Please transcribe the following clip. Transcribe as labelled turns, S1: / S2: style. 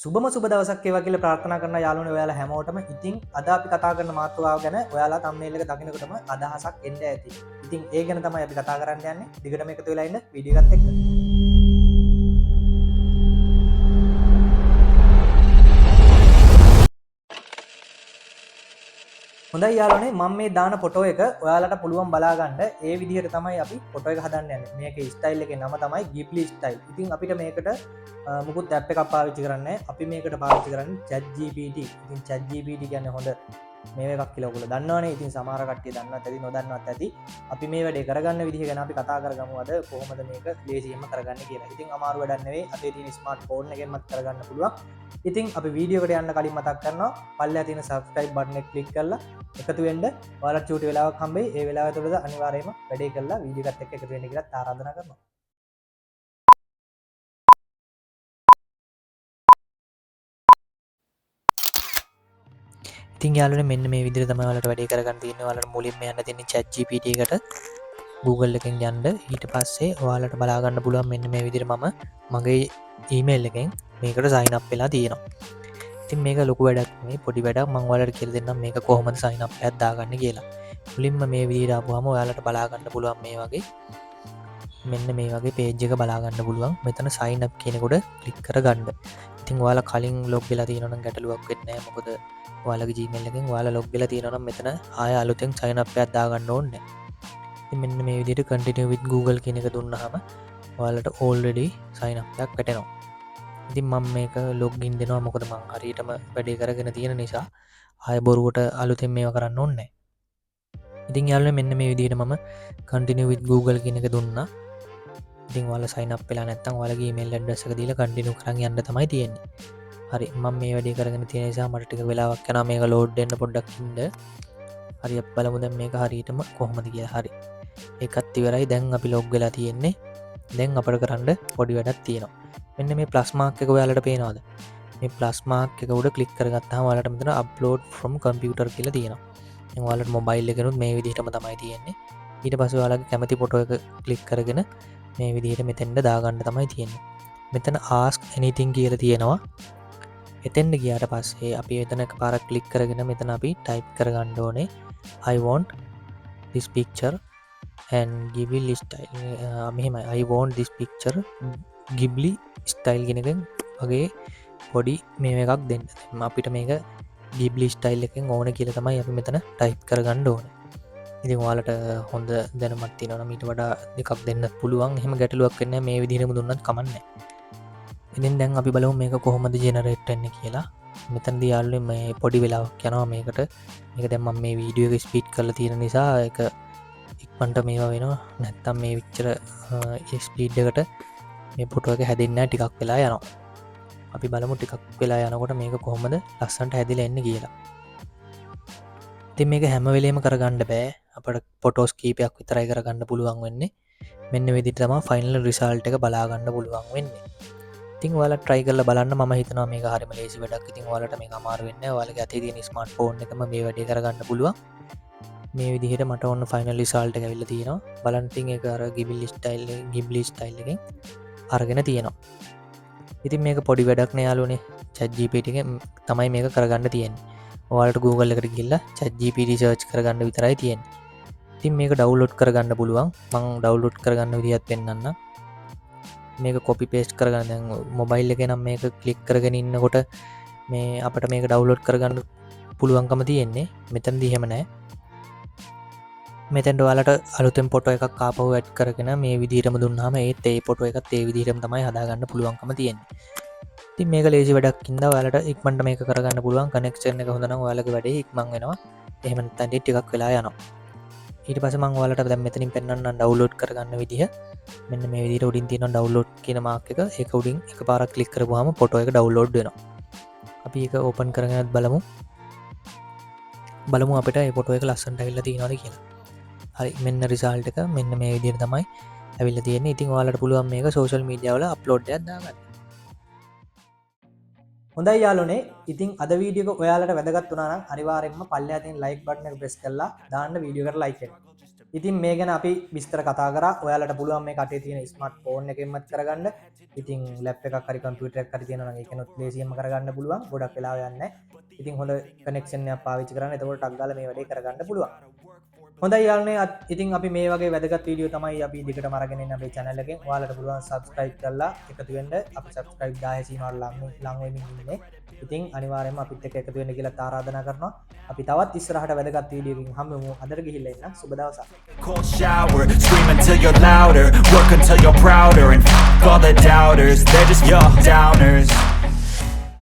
S1: සුබම සුබ දවසක් වේවා කියලා ප්‍රාර්ථනා කරන යාළුවනේ ඔයාලා හැමෝටම. ඉතින් අද අපි කතා කරන මාතෘකාව ගැන ඔයාලා thumbnail එක දකිනකොටම අදහසක් එන්න ඇති. ඉතින් ඒ ගැන තමයි අපි කතා කරන්න යන්නේ. දිගටම එකතු වෙලා ඉන්න වීඩියෝ එකත් එක්ක. හොඳයි යාළුවනේ, මම මේ දාන ෆොටෝ එක ඔයාලට පුළුවන් බලා ගන්න ඒ විදිහට තමයි අපි ෆොටෝ එක හදන්න යන්නේ. මේකේ ස්ටයිල් එකේ නම තමයි Ghibli style. ඉතින් අපිට මේකට මුකුත් ඇප් එකක් පාවිච්චි කරන්න නැහැ. අපි මේකට පාවිච්චි කරන්නේ ChatGPT. ඉතින් ChatGPT කියන්නේ හොඳ මේ එකක් කියලා ඔයගොල්ලෝ දන්නවනේ. ඉතින් සමහර කට්ටිය දන්නවත් ඇති, නොදන්නවත් ඇති. අපි මේ වැඩේ කරගන්න විදිහ ගැන අපි කතා කරගමු අද. කොහොමද මේක ලේසියෙන්ම කරගන්නේ කියලා. ඉතින් අමාරු වැඩක් නෙවෙයි. අපේ තියෙන ස්මාර්ට් ෆෝන් එකෙන්මත් කරගන්න පුළුවන්. ඉතින් අපි වීඩියෝ එකට යන්න කලින් මතක් කරනවා පල්ලෙහා තියෙන subscribe button එක click කරලා එකතු වෙන්න. ඔයාලට චූටි වෙලාවක් හම්බෙයි. ඒ වෙලාව තුළද අනිවාර්යයෙන්ම වැඩේ කරලා වීඩියෝ එකත් එක්ක එකතු වෙන්න කියලා ආරාධනා කරනවා. ඉතින් යාළුවනේ මෙන්න මේ විදිහට තමයි ඔයාලට වැඩේ කරගන්න තියෙන්නේ. ඔයාලට මුලින්ම යන්න තියෙන්නේ ChatGPT එකට Google එකෙන් යන්න. ඊට පස්සේ ඔයාලට බලා ගන්න පුළුවන් මෙන්න මේ විදිහට මම මගේ email එකෙන් මේකට sign up වෙලා තියෙනවා. ඉතින් මේක ලොකු වැඩක් නෙවෙයි, පොඩි වැඩක්. මම ඔයාලට කියලා දෙන්නම් මේක කොහොමද sign up එකක් දාගන්නේ කියලා. මුලින්ම මේ විදිහට ආපුවාම ඔයාලට බලා ගන්න පුළුවන් මේ වගේ මෙන්න මේ වගේ page එක බලා ගන්න පුළුවන්. මෙතන sign up කියනකොට click කරගන්න. ඉතින් ඔයාලා කලින් log වෙලා තියෙනවා නම් ගැටලුවක් වෙන්නේ නැහැ. මොකද ඔයාලගේ Gmail එකෙන් ඔයාලා log වෙලා තියෙනවා නම් මෙතන ආය අලුතෙන් sign up එකක් දාගන්න ඕනේ නැහැ. ඉතින් මෙන්න මේ විදිහට continue with Google කියන එක දුන්නාම ඔයාලට already sign up එකක් වැටෙනවා. ඉතින් මම මේක login දෙනවා මොකද මම හරියටම වැඩේ කරගෙන තියෙන නිසා ආය බොරුවට අලුතෙන් මේවා කරන්න ඕනේ නැහැ. ඉතින් යාළුවනේ මෙන්න මේ විදිහට මම continue with Google කියන එක දුන්නා. ඉතින් ඔයාලා sign up වෙලා නැත්නම් ඔයාලගේ email address එක දීලා continue කරන් යන්න තමයි තියෙන්නේ. හරි, මම මේ වැඩේ කරගෙන තියෙන නිසා මට ටික වෙලාවක් යනවා මේක load වෙන්න පොඩ්ඩක් ඉන්න. හරි, අපි බලමු දැන් මේක හරියටම කොහොමද කියලා. හරි, ඒකත් ඉවරයි. දැන් අපි log වෙලා තියෙන්නේ. දැන් අපිට කරන්න පොඩි වැඩක් තියෙනවා. මෙන්න මේ ප්ලස් මාක් එක ඔයාලට පේනවද? මේ ප්ලස් මාක් එක උඩ ක්ලික් කරගත්තාම ඔයාලට මෙතන upload from computer කියලා තියෙනවා. දැන් ඔයාලට මොබයිල් එකනොත් මේ විදිහටම තමයි තියෙන්නේ. ඊට පස්සේ ඔයාලගේ කැමති ෆොටෝ එක ක්ලික් කරගෙන මේ විදිහට මෙතෙන්ට දාගන්න තමයි තියෙන්නේ. මෙතන ask anything කියලා තියෙනවා. එතෙන්ට ගියාට පස්සේ අපි එතන එකපාරක් ක්ලික් කරගෙන මෙතන අපි type කරගන්න ඕනේ I want this picture and Ghibli style. මෙහෙමයි I want this picture Ghibli style කියන එකෙන් වගේ පොඩි මේ එකක් දෙන්න. අපිට මේක Ghibli style එකෙන් ඕන කියලා තමයි අපි මෙතන type කරගන්න ඕනේ. ඉතින් ඔයාලට හොඳ දැනුමක් තියෙනවා නම් ඊට වඩා දෙකක් දෙන්නත් පුළුවන්. එහෙම ගැටලුවක් වෙන්නේ නැහැ. මේ විදිහටම දුන්නත් කමක් නැහැ. ඉතින් දැන් අපි බලමු මේක කොහොමද generate වෙන්නේ කියලා. මෙතනදී යාළුවනේ මේ පොඩි වෙලාවක් යනවා මේකට. මේක දැන් මම මේ වීඩියෝ එක ස්පීඩ් කරලා තියෙන නිසා ඒක ඉක්මනට මේවා වෙනවා. නැත්තම් මේ විතර ස්පීඩ් එකට මේ ෆොටෝ එක හැදෙන්නේ නැහැ, ටිකක් වෙලා යනවා. අපි බලමු ටිකක් වෙලා යනකොට මේක කොහොමද ලස්සනට හැදිලා එන්නේ කියලා. ඉතින් මේක හැම වෙලේම කරගන්න බෑ. අපිට ෆොටෝස් කීපයක් විතරයි කරගන්න පුළුවන් වෙන්නේ. මෙන්න මේ විදිහට තමයි ෆයිනල් රිසල්ට් එක බලා ගන්න පුළුවන් වෙන්නේ. ඉතින් ඔයාලා try කරලා බලන්න. මම හිතනවා මේක හරිම ලේසි වැඩක්. ඉතින් ඔයාලට මේක අමාරු වෙන්නේ නැහැ. ඔයාලගේ අතේ තියෙන ස්මාර්ට් ෆෝන් එකම මේ වැඩේ කරගන්න පුළුවන්. මේ විදිහට මට ඔන්න ෆයිනල් රිසල්ට් එක ඇවිල්ලා තියෙනවා. බලන්න ඉතින් ඒක අර Ghibli style එකෙන් අරගෙන තියෙනවා. ඉතින් මේක පොඩි වැඩක් නේ යාළුවනේ. ChatGPT එකෙන් තමයි මේක කරගන්න තියෙන්නේ. ඔයාලට Google එකට ගිහිල්ලා ChatGPT search කරගන්න විතරයි තියෙන්නේ. ඉතින් මේක download කරගන්න පුළුවන්. මම download කරගන්න විදිහත් පෙන්නන්නම්. මේක copy paste කරගන්න. දැන් mobile එකේ නම් මේක click කරගෙන ඉන්නකොට මේ අපිට මේක download කරගන්න පුළුවන්කම තියෙන්නේ. මෙතනදී එහෙම නැහැ. මෙතෙන්ට ඔයාලට අලුතෙන් ෆොටෝ එකක් ආපහු ඇඩ් කරගෙන මේ විදිහටම දුන්නාම ඒත් ඒ ෆොටෝ එකත් ඒ විදිහටම තමයි හදාගන්න පුළුවන්කම තියෙන්නේ. ඉතින් මේක ලේසි වැඩක් ඉඳලා ඔයාලට ඉක්මනට මේක කරගන්න පුළුවන්. කනෙක්ෂන් එක හොඳ නම් ඔයාලගේ වැඩේ ඉක්මන් වෙනවා. එහෙම නැත්නම් ටිකක් වෙලා යනවා. ඊට පස්සේ මම ඔයාලට දැන් මෙතනින් පෙන්නන්නම් ඩවුන්ලෝඩ් කරගන්න විදිහ. මෙන්න මේ විදිහට උඩින් තියෙන ඩවුන්ලෝඩ් කියන මාක් එක. ඒක උඩින් එකපාරක් ක්ලික් කරපුවාම ෆොටෝ එක ඩවුන්ලෝඩ් වෙනවා. අපි ඒක ඕපන් කරගෙනත් බලමු. අපිට මේ ෆොටෝ එක ලස්සනට ඇවිල්ලා තියෙනවද කියලා. හරි, මෙන්න රිසල්ට් එක මෙන්න මේ විදිහට තමයි ඇවිල්ලා තියෙන්නේ. ඉතින් ඔයාලට පුළුවන් මේක සෝෂල් මීඩියා වල අප්ලෝඩ් එකක් දාගන්න. හොඳයි යාළුවනේ, ඉතින් අද වීඩියෝ එක ඔයාලට වැදගත් වුණා නම් අනිවාර්යයෙන්ම පල්ලෙහා තියෙන like button එක press කරලා දාන්න වීඩියෝ එකට like එක. ඉතින් මේ ගැන අපි විස්තර කතා කරා. ඔයාලට පුළුවන් මේ කටේ තියෙන ස්මාර්ට් ෆෝන් එකෙන්මත් කරගන්න. ඉතින් ලැප් එකක් හරි කම්පියුටර් එකක් හරි තියෙනවා නම් ඒකනොත් ලේසියෙන්ම කරගන්න පුළුවන්. ගොඩක් වෙලාව යන්නේ නැහැ. ඉතින් හොඳ කනෙක්ෂන් එකක් පාවිච්චි කරන්න. එතකොට ටක් ගාලා මේ වැඩේ කරගන්න පුළුවන්. හොඳයි යාළුවනේ, ඉතින් අපි මේ වගේ වැදගත් වීඩියෝ තමයි අපි දිගටම අරගෙන එන්නේ අපේ channel එකෙන්. ඔයාලට පුළුවන් subscribe කරලා එකතු වෙන්න. අපි subscribe 1000 සීමාවට ලං වෙමින් ඉන්නේ. ඉතින් අනිවාර්යයෙන්ම අපිත් එක්ක එකතු වෙන්න කියලා ආරාධනා කරනවා. අපි තවත් ඉස්සරහට වැදගත් වීඩියෝකින් හම්බෙමු. අදට ගිහිල්ලා ඉන්න. සුබ දවසක්.
S2: Cold shower, scream until you're louder, work until you're prouder, and all the doubters, they're just downers.